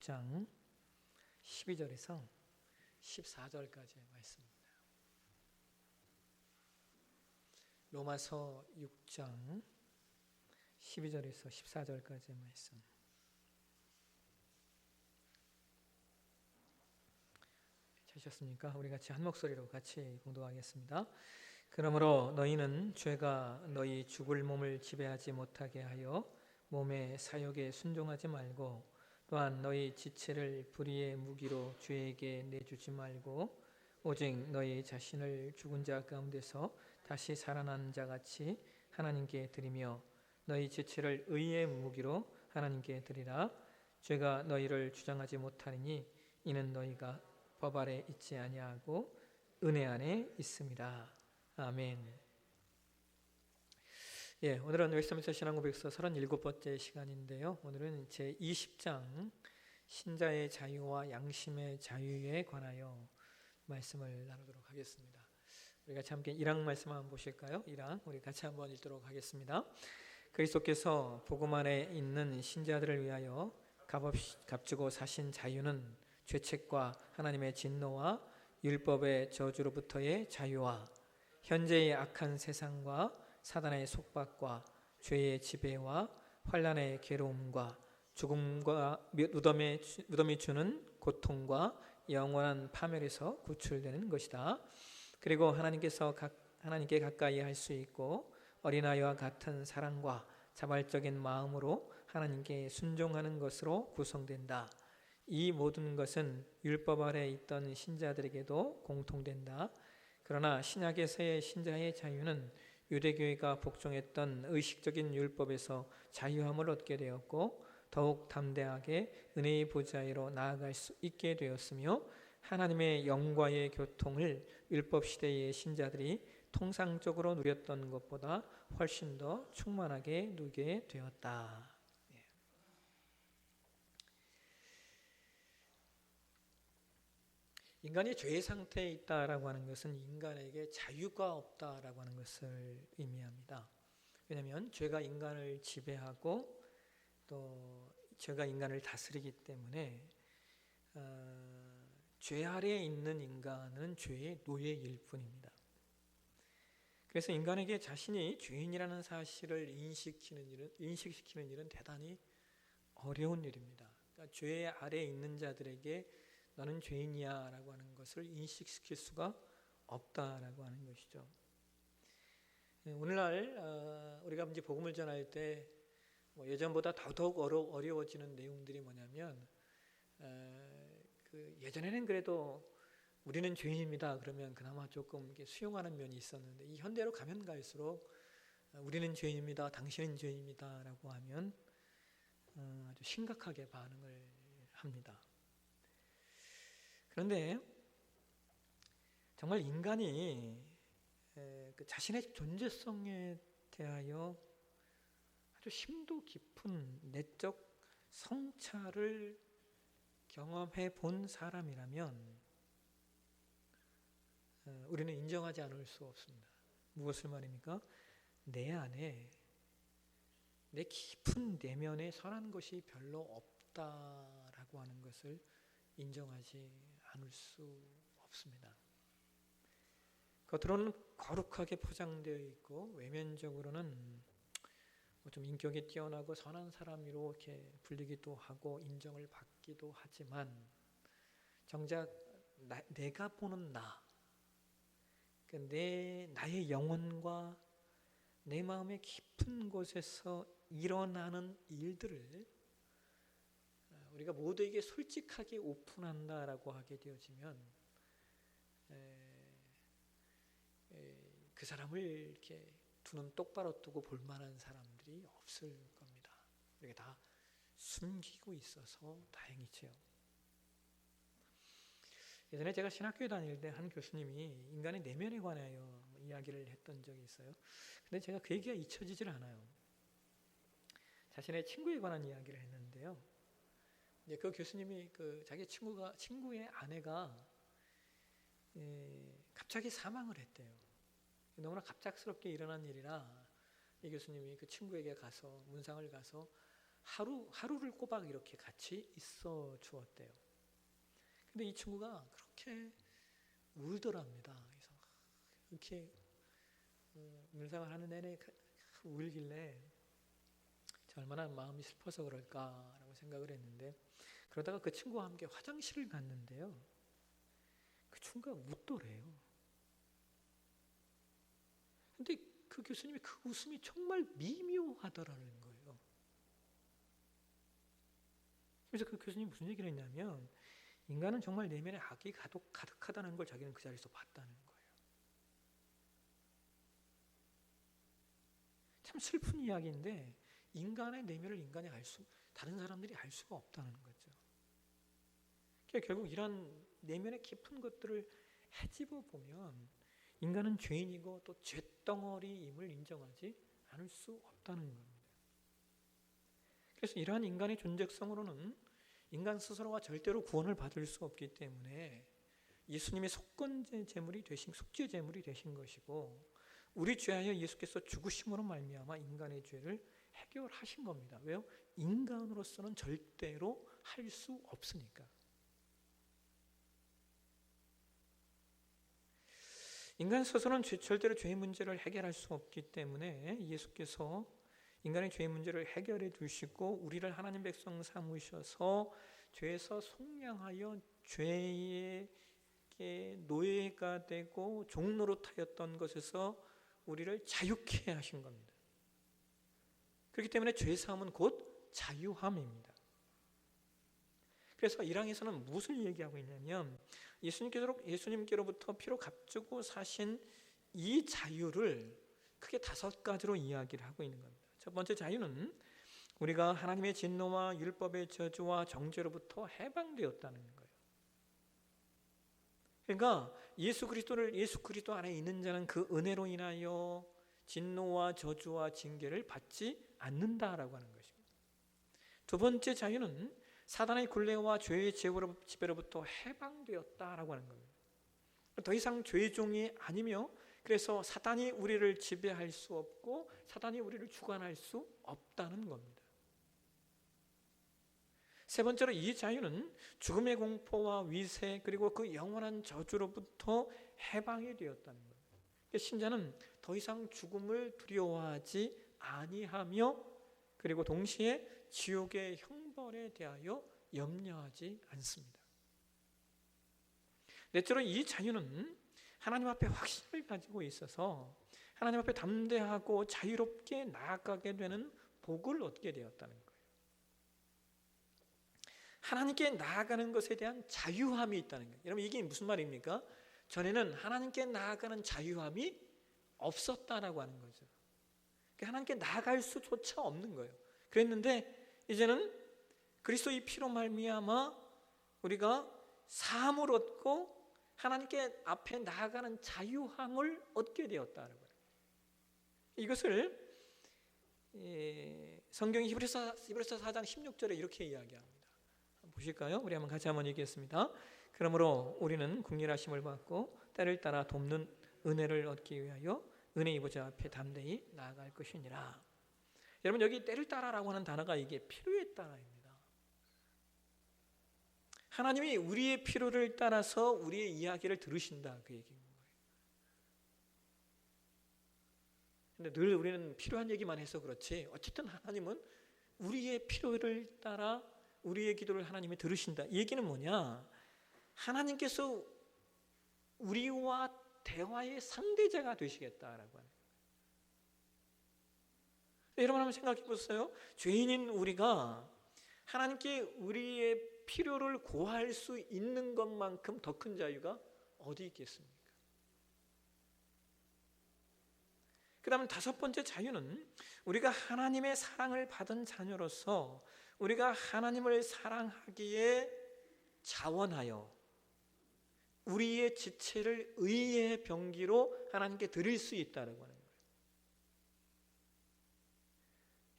6장 12절에서 14절까지의 말씀입니다. 로마서 6장 12절에서 14절까지의 말씀. 찾으셨습니까? 우리 같이 한 목소리로 같이 공독하겠습니다. 그러므로 너희는 죄가 너희 죽을 몸을 지배하지 못하게 하여 몸의 사욕에 순종하지 말고, 또한 너희 지체를 불의의 무기로 죄에게 내주지 말고, 오직 너희 자신을 죽은 자 가운데서 다시 살아난 자 같이 하나님께 드리며, 너희 지체를 의의 무기로 하나님께 드리라. 죄가 너희를 주장하지 못하리니 이는 너희가 법 아래 있지 아니하고 은혜 안에 있습니다. 아멘. 오늘은 웨스트민스터 신앙고백서 37번째 시간인데요. 오늘은 제20장 신자의 자유와 양심의 자유에 관하여 말씀을 나누도록 하겠습니다. 우리 같이 함께 1장 말씀 한번 보실까요? 1장 우리 같이 한번 읽도록 하겠습니다. 그리스도께서 복음 안에 있는 신자들을 위하여 값주고 사신 자유는 죄책과 하나님의 진노와 율법의 저주로부터의 자유와 현재의 악한 세상과 사단의 속박과 죄의 지배와 환난의 괴로움과 죽음과 무덤이 주는 고통과 영원한 파멸에서 구출되는 것이다. 그리고 하나님께 가까이 할 수 있고 어린아이와 같은 사랑과 자발적인 마음으로 하나님께 순종하는 것으로 구성된다. 이 모든 것은 율법 아래 있던 신자들에게도 공통된다. 그러나 신약에서의 신자의 자유는 유대교회가 복종했던 의식적인 율법에서 자유함을 얻게 되었고, 더욱 담대하게 은혜의 보좌로 나아갈 수 있게 되었으며, 하나님의 영과의 교통을 율법 시대의 신자들이 통상적으로 누렸던 것보다 훨씬 더 충만하게 누리게 되었다. 인간이 죄의 상태에 있다라고 하는 것은 인간에게 자유가 없다라고 하는 것을 의미합니다. 왜냐하면 죄가 인간을 지배하고 또 죄가 인간을 다스리기 때문에 죄 아래에 있는 인간은 죄의 노예일 뿐입니다. 그래서 인간에게 자신이 죄인이라는 사실을 인식시키는 일은 대단히 어려운 일입니다. 그러니까 죄 아래에 있는 자들에게 너는 죄인이야 라고 하는 것을 인식시킬 수가 없다라고 하는 것이죠. 오늘날 우리가 이제 복음을 전할 때 예전보다 더더욱 어려워지는 내용들이 뭐냐면, 예전에는 그래도 우리는 죄인입니다 그러면 그나마 조금 이렇게 수용하는 면이 있었는데, 이 현대로 가면 갈수록 우리는 죄인입니다, 당신은 죄인입니다 라고 하면 아주 심각하게 반응을 합니다. 그런데 정말 인간이 자신의 존재성에 대하여 아주 심도 깊은 내적 성찰을 경험해 본 사람이라면 우리는 인정하지 않을 수 없습니다. 무엇을 말입니까? 내 안에 내 깊은 내면에 선한 것이 별로 없다라고 하는 것을 인정하지 않을 수 없습니다. 겉으로는 거룩하게 포장되어 있고 외면적으로는 좀 인격이 뛰어나고 선한 사람으로 이렇게 불리기도 하고 인정을 받기도 하지만, 정작 내가 보는 나의 영혼과 내 마음의 깊은 곳에서 일어나는 일들을 우리가 모두에게 솔직하게 오픈한다라고 하게 되어지면 그 사람을 이렇게 두 눈 똑바로 뜨고 볼 만한 사람들이 없을 겁니다. 이렇게 다 숨기고 있어서 다행이지요. 예전에 제가 신학교에 다닐 때 한 교수님이 인간의 내면에 관하여 이야기를 했던 적이 있어요. 근데 제가 그 얘기가 잊혀지질 않아요. 자신의 친구에 관한 이야기를 했는데요. 그 교수님이 자기 친구의 아내가 갑자기 사망을 했대요. 너무나 갑작스럽게 일어난 일이라 이 교수님이 그 친구에게 가서 문상을 가서 하루를 꼬박 이렇게 같이 있어 주었대요. 근데 이 친구가 그렇게 울더랍니다. 그래서 이렇게 문상을 하는 내내 울길래 얼마나 마음이 슬퍼서 그럴까라고 생각을 했는데, 그러다가 그 친구와 함께 화장실을 갔는데요, 그 친구가 웃더래요. 근데 그 교수님이 그 웃음이 정말 미묘하더라는 거예요. 그래서 그 교수님이 무슨 얘기를 했냐면, 인간은 정말 내면에 악이 가득하다는 걸 자기는 그 자리에서 봤다는 거예요. 참 슬픈 이야기인데, 인간의 내면을 다른 사람들이 알 수가 없다는 거죠. 그러니까 결국 이런 내면의 깊은 것들을 헤집어 보면 인간은 죄인이고 또 죄덩어리임을 인정하지 않을 수 없다는 겁니다. 그래서 이러한 인간의 존재성으로는 인간 스스로가 절대로 구원을 받을 수 없기 때문에 예수님이 속죄 제물이 되신 것이고, 우리 죄하여 예수께서 죽으심으로 말미암아 인간의 죄를 해결하신 겁니다. 왜요? 인간으로서는 절대로 할 수 없으니까. 인간 스스로는 절대로 죄의 문제를 해결할 수 없기 때문에 예수께서 인간의 죄의 문제를 해결해 주시고 우리를 하나님 백성 삼으셔서 죄에서 속량하여 죄의 노예가 되고 종노릇하였던 것에서 우리를 자유케 하신 겁니다. 그렇기 때문에 죄사함은 곧 자유함입니다. 그래서 1항에서는 무엇을 얘기하고 있냐면, 예수님께로부터 피로 값주고 사신 이 자유를 크게 5가지로 이야기를 하고 있는 겁니다. 첫 번째 자유는 우리가 하나님의 진노와 율법의 저주와 정죄로부터 해방되었다는 거예요. 그러니까 예수 그리스도 안에 있는 자는 그 은혜로 인하여 진노와 저주와 징계를 받지 않는다라고 하는 것입니다. 두 번째 자유는 사단의 굴레와 죄의 지배로부터 해방되었다라고 하는 겁니다. 더 이상 죄의 종이 아니며, 그래서 사단이 우리를 지배할 수 없고 사단이 우리를 주관할 수 없다는 겁니다. 세 번째로 이 자유는 죽음의 공포와 위세 그리고 그 영원한 저주로부터 해방이 되었다는 겁니다. 신자는 더 이상 죽음을 두려워하지 아니하며, 그리고 동시에 지옥의 형벌에 대하여 염려하지 않습니다. 넷째로 이 자유는 하나님 앞에 확신을 가지고 있어서 하나님 앞에 담대하고 자유롭게 나아가게 되는 복을 얻게 되었다는 거예요. 하나님께 나아가는 것에 대한 자유함이 있다는 거예요. 여러분, 이게 무슨 말입니까? 전에는 하나님께 나아가는 자유함이 없었다라고 하는 거죠. 하나님께 나아갈 수조차 없는 거예요. 그랬는데 이제는 그리스도의 피로 말미암아 우리가 사함을 얻고 하나님께 앞에 나아가는 자유함을 얻게 되었다는 거예요. 이것을 성경이 히브리서 4장 16절에 이렇게 이야기합니다. 보실까요? 우리 같이 한번 읽겠습니다. 그러므로 우리는 국률하심을 받고 때를 따라 돕는 은혜를 얻기 위하여 은혜의 보좌 앞에 담대히 나아갈 것이니라. 여러분, 여기 때를 따라라고 하는 단어가 이게 필요에 따라입니다. 하나님이 우리의 필요를 따라서 우리의 이야기를 들으신다, 그 얘기인 거예요. 근데 늘 우리는 필요한 얘기만 해서 그렇지, 어쨌든 하나님은 우리의 필요를 따라 우리의 기도를 하나님이 들으신다. 이 얘기는 뭐냐? 하나님께서 우리와 대화의 상대자가 되시겠다라고 하는 거예요. 여러분 한번 생각해 보세요. 죄인인 우리가 하나님께 우리의 필요를 고할 수 있는 것만큼 더 큰 자유가 어디 있겠습니까? 그 다음에 5번째 자유는 우리가 하나님의 사랑을 받은 자녀로서 우리가 하나님을 사랑하기에 자원하여 우리의 지체를 의의 병기로 하나님께 드릴 수 있다는 거예요.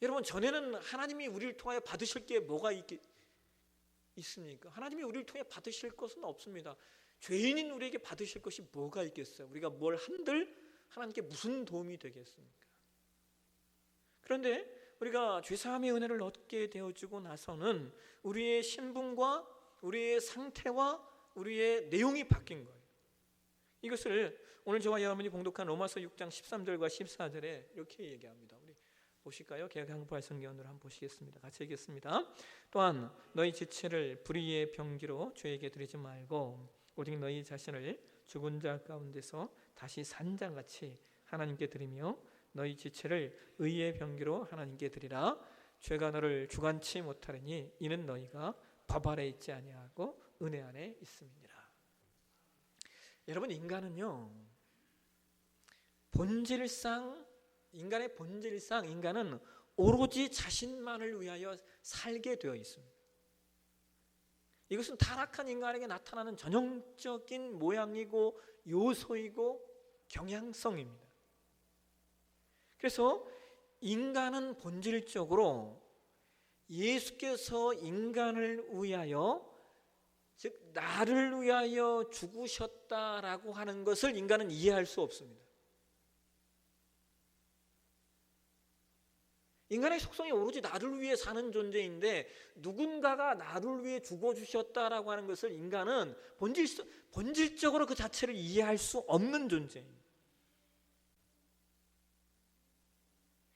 여러분, 전에는 하나님이 우리를 통하여 받으실 게 뭐가 있습니까? 하나님이 우리를 통해 받으실 것은 없습니다. 죄인인 우리에게 받으실 것이 뭐가 있겠어요? 우리가 뭘 한들 하나님께 무슨 도움이 되겠습니까? 그런데 우리가 죄사함의 은혜를 얻게 되어주고 나서는 우리의 신분과 우리의 상태와 우리의 내용이 바뀐 거예요. 이것을 오늘 저와 여러분이 봉독한 로마서 6장 13절과 14절에 이렇게 얘기합니다. 우리 보실까요? 개역한국발 성경으로 한번 보시겠습니다. 같이 읽겠습니다. 또한 너희 지체를 불의의 병기로 죄에게 드리지 말고 오직 너희 자신을 죽은 자 가운데서 다시 산 자같이 하나님께 드리며 너희 지체를 의의 병기로 하나님께 드리라. 죄가 너를 주관치 못하리니 이는 너희가 법 아래 있지 아니하고 은혜 안에 있음이니라. 여러분, 인간은요, 인간의 본질상 인간은 오로지 자신만을 위하여 살게 되어 있습니다. 이것은 타락한 인간에게 나타나는 전형적인 모양이고 요소이고 경향성입니다. 그래서 인간은 본질적으로 예수께서 인간을 위하여, 즉 나를 위하여 죽으셨다라고 하는 것을 인간은 이해할 수 없습니다. 인간의 속성이 오로지 나를 위해 사는 존재인데 누군가가 나를 위해 죽어주셨다라고 하는 것을 인간은 본질적으로 그 자체를 이해할 수 없는 존재입니다.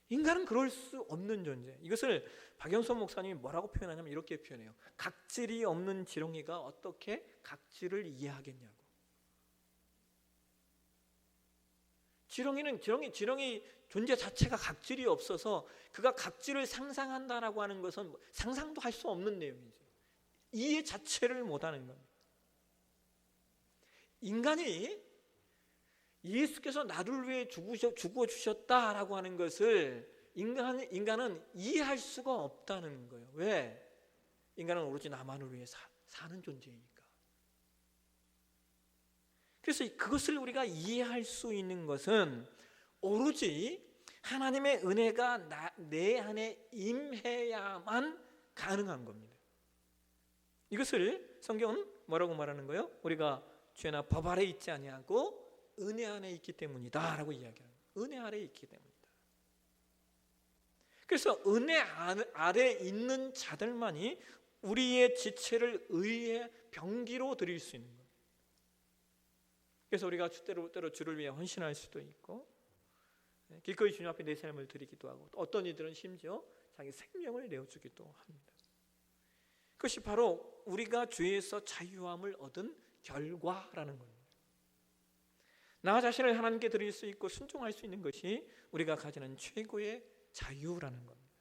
인간은 그럴 수 없는 존재. 이것을 박영선 목사님이 뭐라고 표현하냐면 이렇게 표현해요. 각질이 없는 지렁이가 어떻게 각질을 이해하겠냐고. 지렁이 존재 자체가 각질이 없어서 그가 각질을 상상한다라고 하는 것은 상상도 할 수 없는 내용이죠. 이해 자체를 못하는 겁니다. 인간이 예수께서 나를 위해 죽어주셨다라고 하는 것을 인간은 이해할 수가 없다는 거예요. 왜? 인간은 오로지 나만을 위해 사는 존재이니까. 그래서 그것을 우리가 이해할 수 있는 것은 오로지 하나님의 은혜가 내 안에 임해야만 가능한 겁니다. 이것을 성경은 뭐라고 말하는 거예요? 우리가 죄나 법 아래 있지 아니하고 은혜 안에 있기 때문이다 라고 이야기합니다. 은혜 아래 있기 때문이다. 그래서 은혜 아래 있는 자들만이 우리의 지체를 의의 병기로 드릴 수 있는 거예요. 그래서 우리가 때로 주를 위해 헌신할 수도 있고 기꺼이 주님 앞에 내 삶을 드리기도 하고 어떤 이들은 심지어 자기 생명을 내어주기도 합니다. 그것이 바로 우리가 죄에서 자유함을 얻은 결과라는 겁니다. 나 자신을 하나님께 드릴 수 있고 순종할 수 있는 것이 우리가 가지는 최고의 자유라는 겁니다.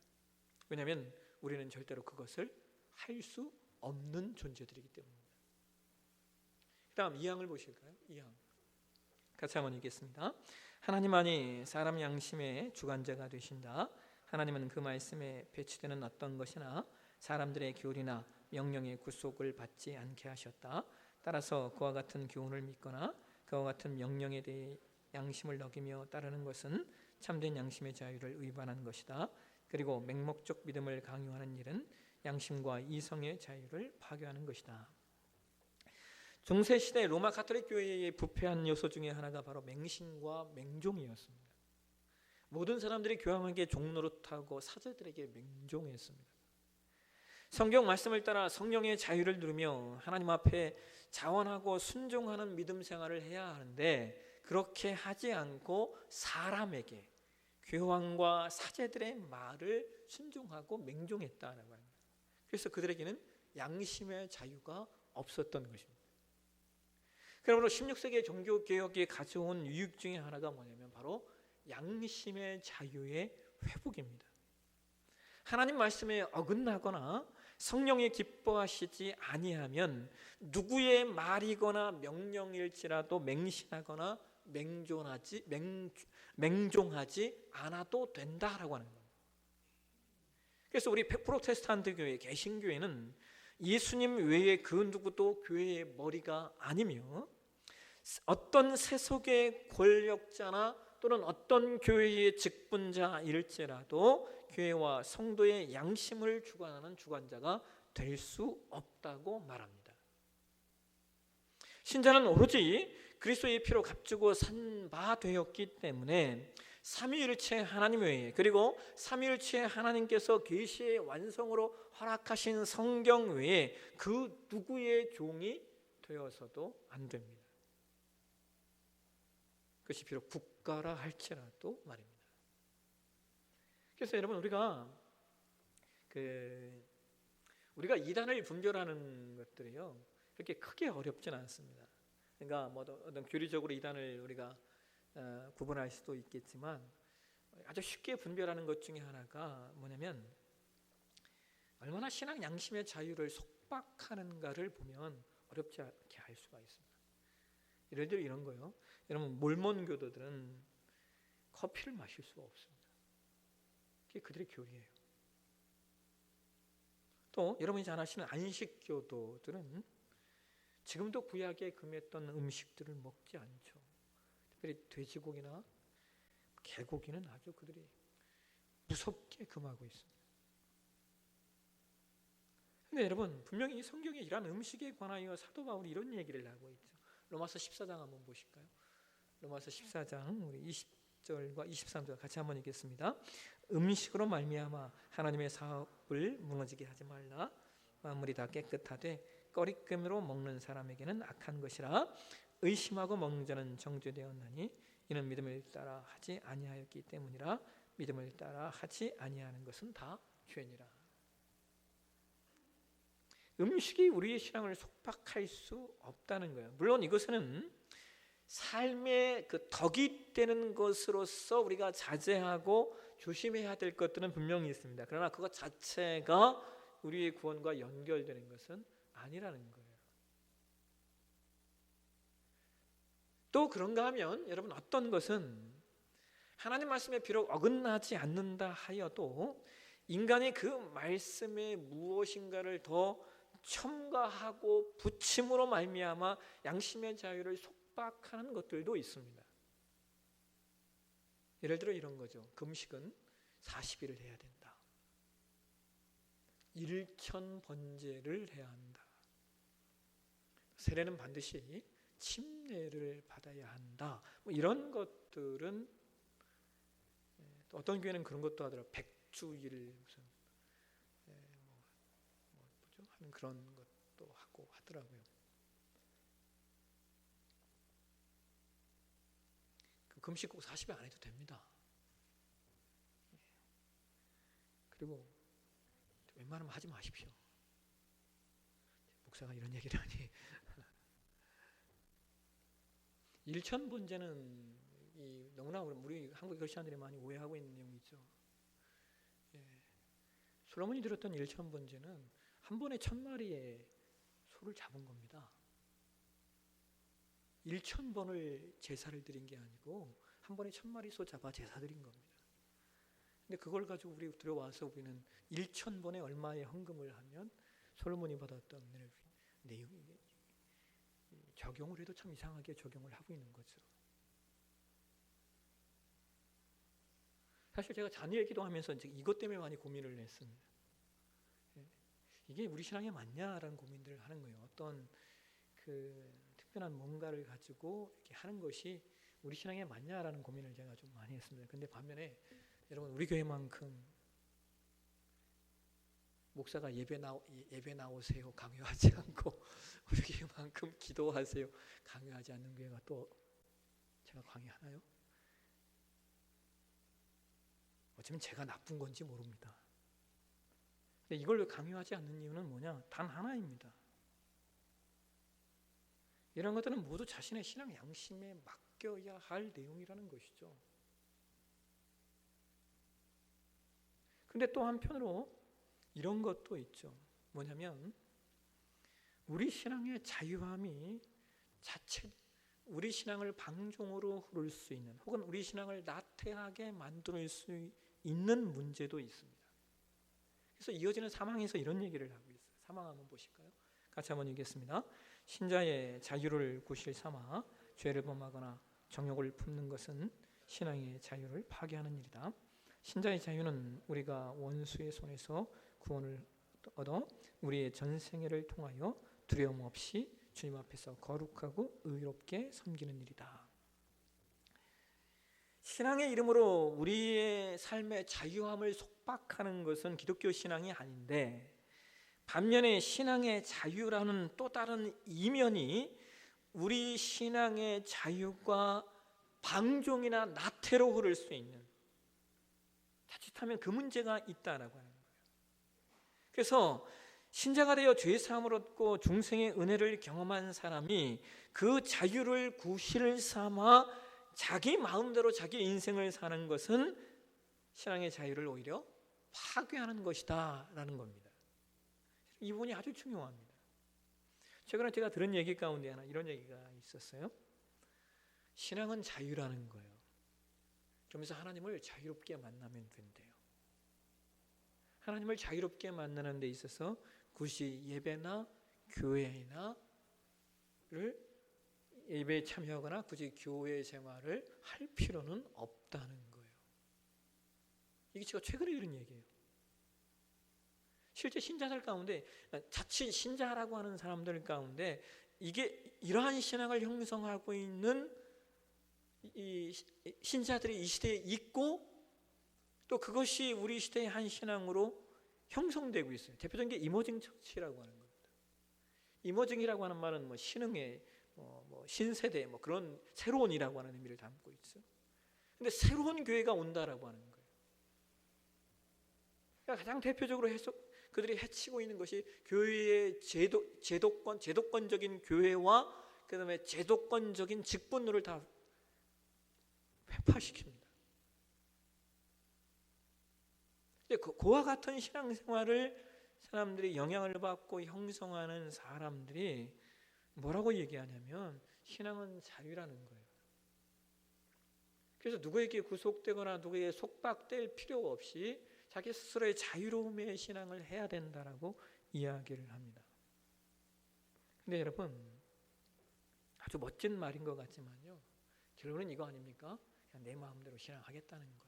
왜냐하면 우리는 절대로 그것을 할 수 없는 존재들이기 때문입니다. 그 다음 2항을 보실까요? 2항 같이 한번 읽겠습니다. 하나님만이 사람 양심의 주관자가 되신다. 하나님은 그 말씀에 배치되는 어떤 것이나 사람들의 교리나 명령의 구속을 받지 않게 하셨다. 따라서 그와 같은 교훈을 믿거나 그와 같은 명령에 대해 양심을 어기며 따르는 것은 참된 양심의 자유를 위반한 것이다. 그리고 맹목적 믿음을 강요하는 일은 양심과 이성의 자유를 파괴하는 것이다. 중세시대 로마 가톨릭 교회의 부패한 요소 중에 하나가 바로 맹신과 맹종이었습니다. 모든 사람들이 교황에게 종노릇하고 사제들에게 맹종했습니다. 성경 말씀을 따라 성령의 자유를 누리며 하나님 앞에 자원하고 순종하는 믿음 생활을 해야 하는데 그렇게 하지 않고 사람에게 교황과 사제들의 말을 순종하고 맹종했다는 겁니다. 그래서 그들에게는 양심의 자유가 없었던 것입니다. 그러므로 16세기의 종교개혁이 가져온 유익 중에 하나가 뭐냐면 바로 양심의 자유의 회복입니다. 하나님 말씀에 어긋나거나 성령이 기뻐하시지 아니하면 누구의 말이거나 명령일지라도 맹신하거나 맹종하지 않아도 된다라고 하는 겁니다. 그래서 우리 프로테스탄트 교회, 개신교회는 예수님 외에 그 누구도 교회의 머리가 아니며 어떤 세속의 권력자나 또는 어떤 교회의 직분자일지라도 교회와 성도의 양심을 주관하는 주관자가 될 수 없다고 말합니다. 신자는 오로지 그리스도의 피로 값주고 산 바 되었기 때문에 삼위일체 하나님 외에, 그리고 삼위일체 하나님께서 계시의 완성으로 허락하신 성경 외에 그 누구의 종이 되어서도 안 됩니다. 그것이 비록 국가라 할지라도 말입니다. 그래서 여러분, 우리가 이단을 분별하는 것들이요, 그렇게 크게 어렵지는 않습니다. 그러니까 뭐 어떤 교리적으로 이단을 우리가 구분할 수도 있겠지만, 아주 쉽게 분별하는 것 중에 하나가 뭐냐면, 얼마나 신앙 양심의 자유를 속박하는가를 보면 어렵지 않게 알 수가 있습니다. 예를 들어 이런 거요. 여러분, 몰몬 교도들은 커피를 마실 수가 없습니다. 그게 그들의 교리예요. 또 여러분이 잘 아시는 안식 교도들은 지금도 구약에 금했던 음식들을 먹지 않죠. 특별히 돼지고기나 개고기는 아주 그들이 무섭게 금하고 있습니다. 근데 여러분, 분명히 성경에 이러한 음식에 관하여 사도 바울이 이런 얘기를 하고 있죠. 로마서 14장 한번 보실까요? 로마서 14장 우리 20절과 23절 같이 한번 읽겠습니다. 음식으로 말미암아 하나님의 사업을 무너지게 하지 말라. 만물이 다 깨끗하되 꺼리낌으로 먹는 사람에게는 악한 것이라. 의심하고 먹는 자는 정죄되었나니 이는 믿음을 따라 하지 아니하였기 때문이라. 믿음을 따라 하지 아니하는 것은 다 죄니라. 음식이 우리의 신앙을 속박할 수 없다는 거예요. 물론 이것은 삶의 그 덕이 되는 것으로서 우리가 자제하고 조심해야 될 것들은 분명히 있습니다. 그러나 그것 자체가 우리의 구원과 연결되는 것은 아니라는 거예요. 또 그런가 하면 여러분, 어떤 것은 하나님 말씀에 비록 어긋나지 않는다 하여도 인간이 그 말씀에 무엇인가를 더 첨가하고 붙임으로 말미암아 양심의 자유를 속박하는 것들도 있습니다. 예를 들어 이런 거죠. 금식은 40일을 해야 된다. 1000번제를 해야 한다. 세례는 반드시 침례를 받아야 한다. 뭐 이런 것들은, 또 어떤 교회는 그런 것도 하더라고요. 100주일 무슨 뭐죠? 하는 그런 것도 하고 하더라고요. 그 금식 꼭 40일 안 해도 됩니다. 그리고 웬만하면 하지 마십시오. 목사가 이런 얘기를 하니 1000번제는 너무나 우리 한국 크리스천들이 많이 오해하고 있는 내용이죠. 솔로몬이 들었던 1000번제는 한 번에 1000마리의 소를 잡은 겁니다. 1000번을 제사를 드린 게 아니고 한 번에 1000마리 소 잡아 제사 드린 겁니다. 근데 그걸 가지고 우리 들어와서 우리는 1000번에 얼마의 헌금을 하면 솔로몬이 받았던 내용이 적용을 해도 참 이상하게 적용을 하고 있는 거죠. 사실 제가 자녀의 기도하면서 이것 때문에 많이 고민을 했습니다. 이게 우리 신앙에 맞냐라는 고민들을 하는 거예요. 어떤 그 특별한 뭔가를 가지고 이렇게 하는 것이 우리 신앙에 맞냐라는 고민을 제가 좀 많이 했습니다. 근데 반면에 여러분, 우리 교회만큼 목사가 예배 나오세요 강요하지 않고 우리 교회만큼 기도하세요 강요하지 않는 교회가 또 제가 강요하나요? 어쩌면 제가 나쁜 건지 모릅니다. 근데 이걸 강요하지 않는 이유는 뭐냐? 단 하나입니다. 이런 것들은 모두 자신의 신앙 양심에 맡겨야 할 내용이라는 것이죠. 근데 또 한편으로 이런 것도 있죠. 뭐냐면 우리 신앙의 자유함이 자체 우리 신앙을 방종으로 흐를 수 있는, 혹은 우리 신앙을 나태하게 만들 수 있는 문제도 있습니다. 그래서 이어지는 사망에서 이런 얘기를 하고 있어요. 사망 한번 보실까요? 같이 한번 읽겠습니다. 신자의 자유를 구실 삼아 죄를 범하거나 정욕을 품는 것은 신앙의 자유를 파괴하는 일이다. 신자의 자유는 우리가 원수의 손에서 구원을 얻어 우리의 전생애를 통하여 두려움 없이 주님 앞에서 거룩하고 의롭게 섬기는 일이다. 신앙의 이름으로 우리의 삶의 자유함을 속박하는 것은 기독교 신앙이 아닌데, 반면에 신앙의 자유라는 또 다른 이면이 우리 신앙의 자유가 방종이나 나태로 흐를 수 있는, 자칫하면 그 문제가 있다라고 하는 거예요. 그래서 신자가 되어 죄 사함을 얻고 중생의 은혜를 경험한 사람이 그 자유를 구실 삼아 자기 마음대로 자기 인생을 사는 것은 신앙의 자유를 오히려 파괴하는 것이다 라는 겁니다. 이 부분이 아주 중요합니다. 최근에 제가 들은 얘기 가운데 하나 이런 얘기가 있었어요. 신앙은 자유라는 거예요. 그러면서 하나님을 자유롭게 만나면 된대요. 하나님을 자유롭게 만나는 데 있어서 굳이 예배나 교회나 예배에 참여하거나 굳이 교회 생활을 할 필요는 없다는 거예요. 이게 제가 최근에 들은 얘기예요. 실제 신자들 가운데, 자칫 신자라고 하는 사람들 가운데 이게 이러한 신앙을 형성하고 있는 이 신자들이 이 시대에 있고, 또 그것이 우리 시대의 한 신앙으로 형성되고 있어요. 대표적인 게 이머징 처치라고 하는 겁니다. 이머징이라고 하는 말은 뭐 신흥의 신세대 그런 새로운이라고 하는 의미를 담고 있어요. 근데 새로운 교회가 온다라고 하는 거예요. 그러니까 가장 대표적으로 그들이 해치고 있는 것이 교회의 제도권적인 교회와 그다음에 제도권적인 직분론을 다 회파시킵니다. 그와 같은 신앙생활을 사람들이 영향을 받고 형성하는 사람들이 뭐라고 얘기하냐면 신앙은 자유라는 거예요. 그래서 누구에게 구속되거나 누구에게 속박될 필요 없이 자기 스스로의 자유로움의 신앙을 해야 된다라고 이야기를 합니다. 근데 여러분, 아주 멋진 말인 것 같지만요, 결론은 이거 아닙니까? 그냥 내 마음대로 신앙하겠다는 거예요.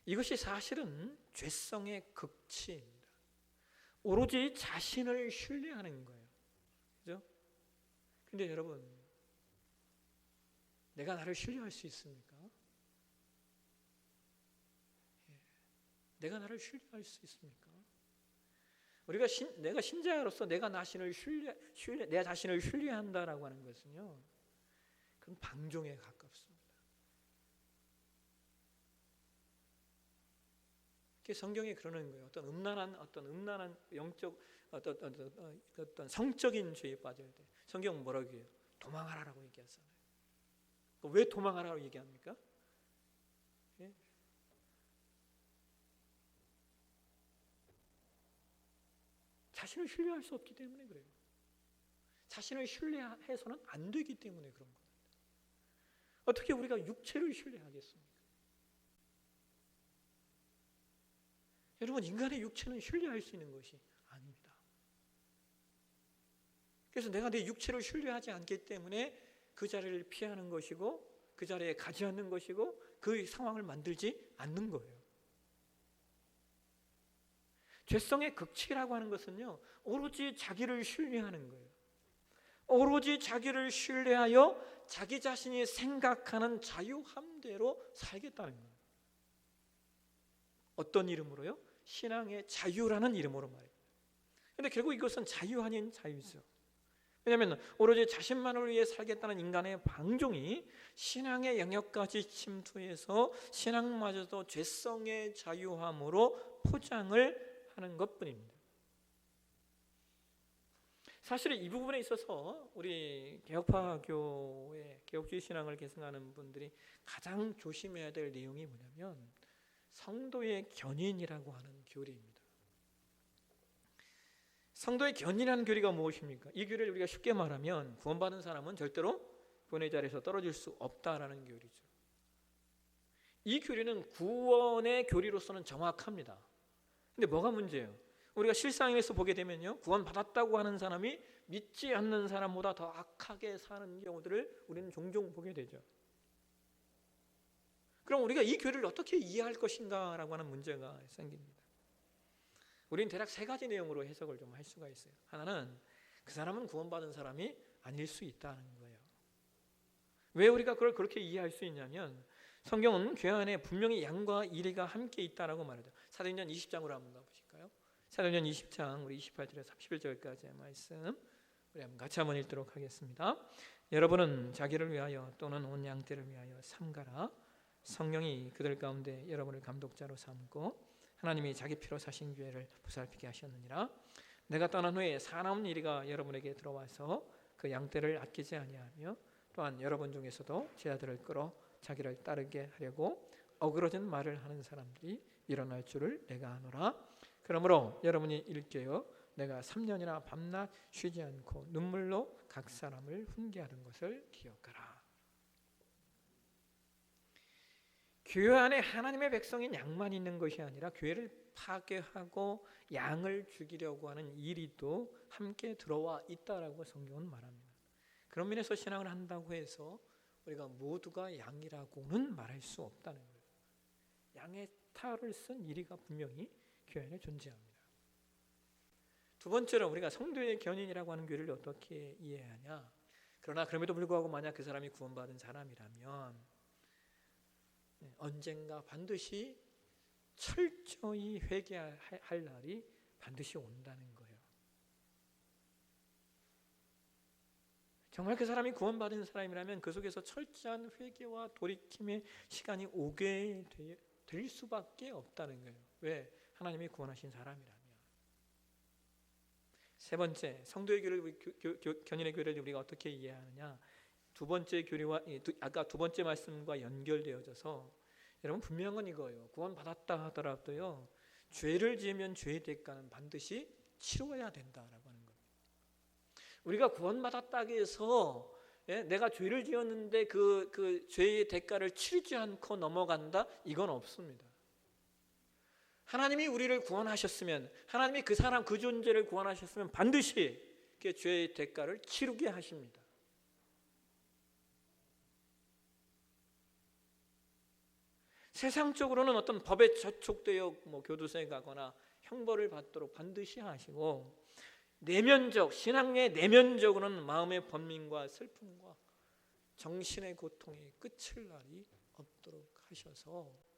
이것이 사실은 죄성의 극치입니다. 오로지 자신을 신뢰하는 거예요. 그죠? 근데 여러분, 내가 나를 신뢰할 수 있습니까? 내가 나를 신뢰할 수 있습니까? 내가 신자로서 내가 내 자신을 신뢰한다라고 하는 것은요, 그건 방종에 가깝습니다. 성경이 그러는 거예요. 어떤 음란한 영적 어떤 성적인 죄에 빠질 때 성경은 뭐라고 해요? 도망하라라고 얘기하잖아요. 왜 도망하라고 얘기합니까? 예? 자신을 신뢰할 수 없기 때문에 그래요. 자신을 신뢰해서는 안 되기 때문에 그런 겁니다. 어떻게 우리가 육체를 신뢰하겠습니까? 여러분, 인간의 육체는 신뢰할 수 있는 것이 아닙니다. 그래서 내가 내 육체를 신뢰하지 않기 때문에 그 자리를 피하는 것이고, 그 자리에 가지 않는 것이고, 그 상황을 만들지 않는 거예요. 죄성의 극치라고 하는 것은요, 오로지 자기를 신뢰하는 거예요. 오로지 자기를 신뢰하여 자기 자신이 생각하는 자유함대로 살겠다는 거예요. 어떤 이름으로요? 신앙의 자유라는 이름으로 말입니다. 그런데 결국 이것은 자유 아닌 자유죠. 왜냐하면 오로지 자신만을 위해 살겠다는 인간의 방종이 신앙의 영역까지 침투해서 신앙마저도 죄성의 자유함으로 포장을 하는 것뿐입니다. 사실 이 부분에 있어서 우리 개혁파교의 개혁주의 신앙을 계승하는 분들이 가장 조심해야 될 내용이 뭐냐면 성도의 견인이라고 하는 교리입니다. 성도의 견인이라는 교리가 무엇입니까? 이 교리를 우리가 쉽게 말하면 구원받은 사람은 절대로 구원의 자리에서 떨어질 수 없다라는 교리죠. 이 교리는 구원의 교리로서는 정확합니다. 근데 뭐가 문제예요? 우리가 실상에서 보게 되면요, 구원받았다고 하는 사람이 믿지 않는 사람보다 더 악하게 사는 경우들을 우리는 종종 보게 되죠. 그럼 우리가 이 교리를 어떻게 이해할 것인가라고 하는 문제가 생깁니다. 우리는 대략 세 가지 내용으로 해석을 좀 할 수가 있어요. 하나는 그 사람은 구원받은 사람이 아닐 수 있다는 거예요. 왜 우리가 그걸 그렇게 이해할 수 있냐면 성경은 교회 안에 분명히 양과 이리가 함께 있다라고 말하죠. 사도행전 20장으로 한번 가보실까요? 사도행전 20장 우리 28절에서 31절까지의 말씀 우리 한번 같이 한번 읽도록 하겠습니다. 여러분은 자기를 위하여 또는 온 양떼를 위하여 삼가라. 성령이 그들 가운데 여러분을 감독자로 삼고 하나님이 자기 피로 사신 교회를 보살피게 하셨느니라. 내가 떠난 후에 사나운 이리가 여러분에게 들어와서 그 양떼를 아끼지 아니하며 또한 여러분 중에서도 제 아들을 끌어 자기를 따르게 하려고 어그러진 말을 하는 사람들이 일어날 줄을 내가 아노라. 그러므로 여러분이 일깨어 내가 3년이나 밤낮 쉬지 않고 눈물로 각 사람을 훈계하던 것을 기억하라. 교회 안에 하나님의 백성인 양만 있는 것이 아니라 교회를 파괴하고 양을 죽이려고 하는 이리도 함께 들어와 있다라고 성경은 말합니다. 그런 면에서 신앙을 한다고 해서 우리가 모두가 양이라고는 말할 수 없다는 거예요. 양의 탈을 쓴 이리가 분명히 교회 안에 존재합니다. 두 번째로 우리가 성도의 견인이라고 하는 교회를 어떻게 이해하냐? 그러나 그럼에도 불구하고 만약 그 사람이 구원받은 사람이라면 언젠가 반드시 철저히 회개할 날이 반드시 온다는 거예요. 정말 그 사람이 구원받은 사람이라면 그 속에서 철저한 회개와 돌이킴의 시간이 오게 될 수밖에 없다는 거예요. 왜? 하나님이 구원하신 사람이라면. 세 번째, 성도의 교회를 견인의 교회를 우리가 어떻게 이해하느냐? 두 번째 교리와 아까 두 번째 말씀과 연결되어져서 여러분 분명한 건 이거예요. 구원받았다 하더라도요, 죄를 지으면 죄의 대가는 반드시 치러야 된다라고 하는 거예요. 우리가 구원받았다고 해서 내가 죄를 지었는데 그 죄의 대가를 치르지 않고 넘어간다? 이건 없습니다. 하나님이 우리를 구원하셨으면, 하나님이 그 사람 그 존재를 구원하셨으면 반드시 그 죄의 대가를 치르게 하십니다. 세상적으로는 어떤 법에 저촉되어 교도소에 가거나 형벌을 받도록 반드시 하시고, 내면적, 신앙의 내면적으로는 마음의 번민과 슬픔과 정신의 고통이 끝을 날이 없도록 하셔서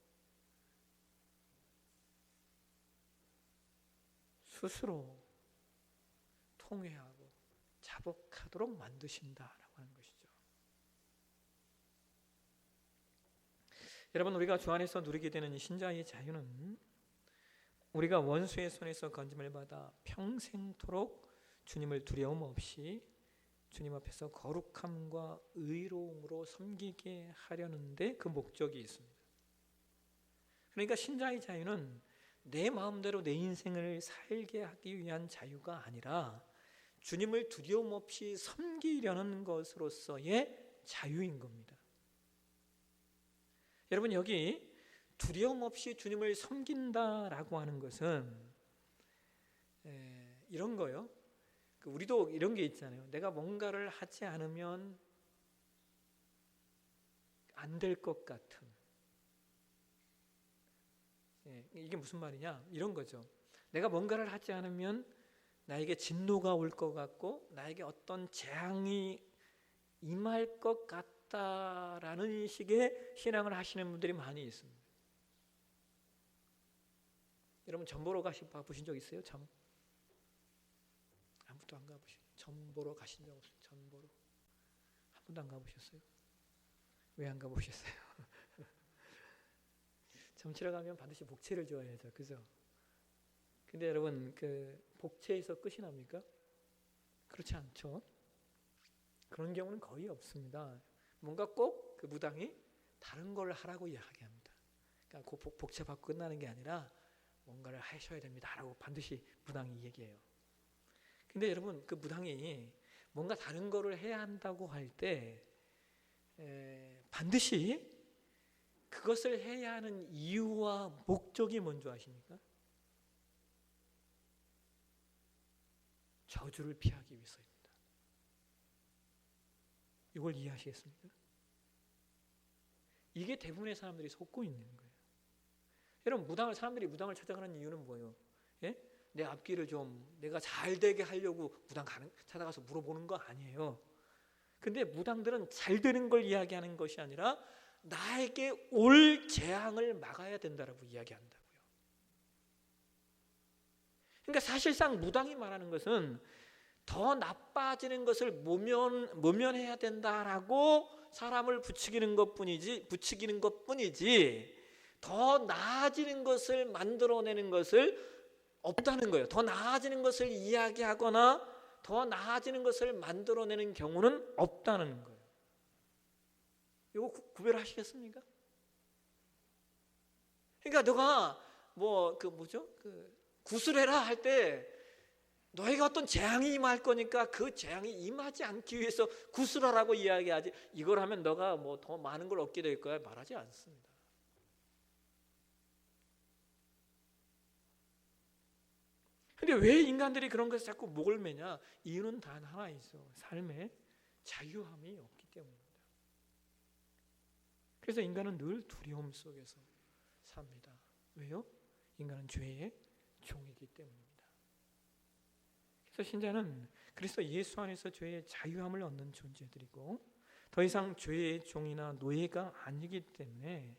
스스로 통회하고 자복하도록 만드신다라고 하는 것이죠. 여러분, 우리가 주 안에서 누리게 되는 이 신자의 자유는 우리가 원수의 손에서 건짐을 받아 평생토록 주님을 두려움 없이 주님 앞에서 거룩함과 의로움으로 섬기게 하려는데 그 목적이 있습니다. 그러니까 신자의 자유는 내 마음대로 내 인생을 살게 하기 위한 자유가 아니라 주님을 두려움 없이 섬기려는 것으로서의 자유인 겁니다. 여러분, 여기 두려움 없이 주님을 섬긴다라고 하는 것은 이런 거요. 우리도 이런 게 있잖아요. 내가 뭔가를 하지 않으면 안 될 것 같은. 이게 무슨 말이냐? 이런 거죠. 내가 뭔가를 하지 않으면 나에게 진노가 올 것 같고 나에게 어떤 재앙이 임할 것 같다라는 식의 신앙을 하시는 분들이 많이 있습니다. 여러분, 점 보러 가보신 적 있어요? 점? 아무도 안 가보셨어요? 점 보러 가신 적 없어요? 점 보러? 한 번도 안 가보셨어요? 왜 안 가보셨어요? 점 치러 가면 반드시 복채를 줘야죠, 그죠? 근데 여러분, 그 복채에서 끝이 납니까? 그렇지 않죠. 그런 경우는 거의 없습니다. 뭔가 꼭 그 무당이 다른 걸 하라고 이야기합니다. 그러니까 그 복채 받고 끝나는 게 아니라 뭔가를 하셔야 됩니다라고 반드시 무당이 얘기해요. 근데 여러분, 그 무당이 뭔가 다른 거를 해야 한다고 할 때 반드시 그것을 해야 하는 이유와 목적이 뭔지 아십니까? 저주를 피하기 위해서입니다. 이걸 이해하시겠습니까? 이게 대부분의 사람들이 속고 있는 거예요. 여러분, 사람들이 무당을 찾아가는 이유는 뭐예요? 내 앞길을 좀 내가 잘 되게 하려고 무당 찾아가서 물어보는 거 아니에요. 근데 무당들은 잘 되는 걸 이야기하는 것이 아니라 나에게 올 재앙을 막아야 된다라고 이야기한다고요. 그러니까 사실상 무당이 말하는 것은 더 나빠지는 것을 모면해야 된다라고 사람을 부추기는 것뿐이지 더 나아지는 것을 만들어내는 것을 없다는 거예요. 더 나아지는 것을 이야기하거나 더 나아지는 것을 만들어내는 경우는 없다는 거예요. 이거 구별하시겠습니까? 그러니까 너가 구슬해라 할 때 너희가 어떤 재앙이 임할 거니까 그 재앙이 임하지 않기 위해서 구슬하라고 이야기하지, 이걸 하면 너가 뭐 더 많은 걸 얻게 될 거야 말하지 않습니다. 근데 왜 인간들이 그런 것에 자꾸 목을 매냐? 이유는 단 하나 있어. 삶에 자유함이 없기 때문입니다. 그래서 인간은 늘 두려움 속에서 삽니다. 왜요? 인간은 죄의 종이기 때문입니다. 그래서 신자는 그리스도 예수 안에서 죄의 자유함을 얻는 존재들이고 더 이상 죄의 종이나 노예가 아니기 때문에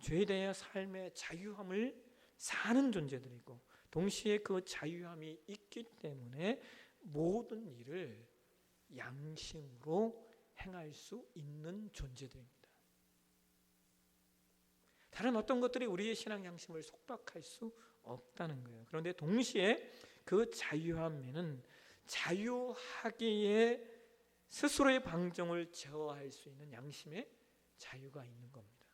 죄에 대해 삶의 자유함을 사는 존재들이고 동시에 그 자유함이 있기 때문에 모든 일을 양심으로 행할 수 있는 존재들입니다. 다른 어떤 것들이 우리의 신앙 양심을 속박할 수 없다는 거예요. 그런데 동시에 그 자유함에는 자유하기에 스스로의 방종을 제어할 수 있는 양심의 자유가 있는 겁니다.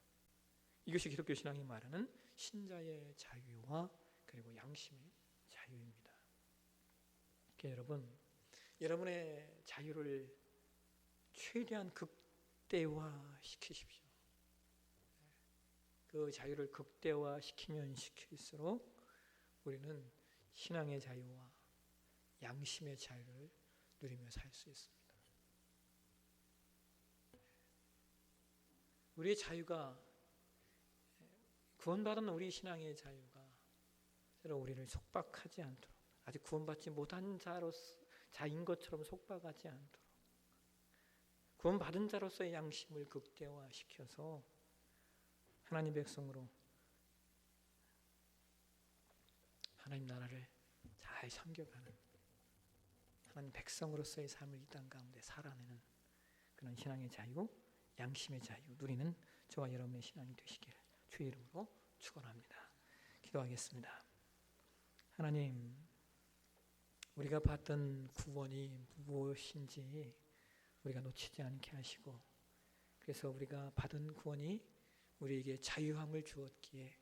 이것이 기독교 신앙이 말하는 신자의 자유와 그리고 양심의 자유입니다. 여러분, 여러분의 자유를 최대한 극대화시키십시오. 그 자유를 극대화시키면 시킬수록 우리는 신앙의 자유와 양심의 자유를 누리며 살 수 있습니다. 우리의 자유가, 구원받은 우리 신앙의 자유가 서로 우리를 속박하지 않도록, 아직 구원받지 못한 자인 것처럼 속박하지 않도록 구원받은 자로서의 양심을 극대화시켜서 하나님 백성으로 하나님 나라를 잘 섬겨가는 하나님 백성으로서의 삶을 이 땅 가운데 살아내는 그런 신앙의 자유, 양심의 자유 누리는 저와 여러분의 신앙이 되시길 주의 이름으로 축원합니다. 기도하겠습니다. 하나님, 우리가 받던 구원이 무엇인지 우리가 놓치지 않게 하시고, 그래서 우리가 받은 구원이 우리에게 자유함을 주었기에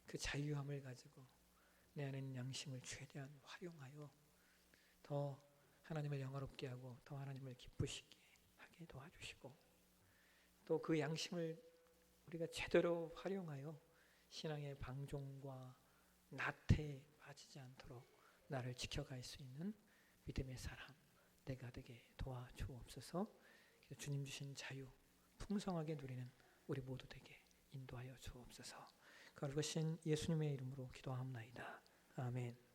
그 자유함을 가지고 내 안에 있는 양심을 최대한 활용하여 더 하나님을 영화롭게 하고 더 하나님을 기쁘시게 하게 도와주시고, 또 그 양심을 우리가 제대로 활용하여 신앙의 방종과 나태에 빠지지 않도록 나를 지켜갈 수 있는 믿음의 사람 내가 되게 도와주옵소서. 주님 주신 자유 풍성하게 누리는 우리 모두 되게 인도하여 주옵소서. 거룩하신 예수님의 이름으로 기도하옵나이다. 아멘.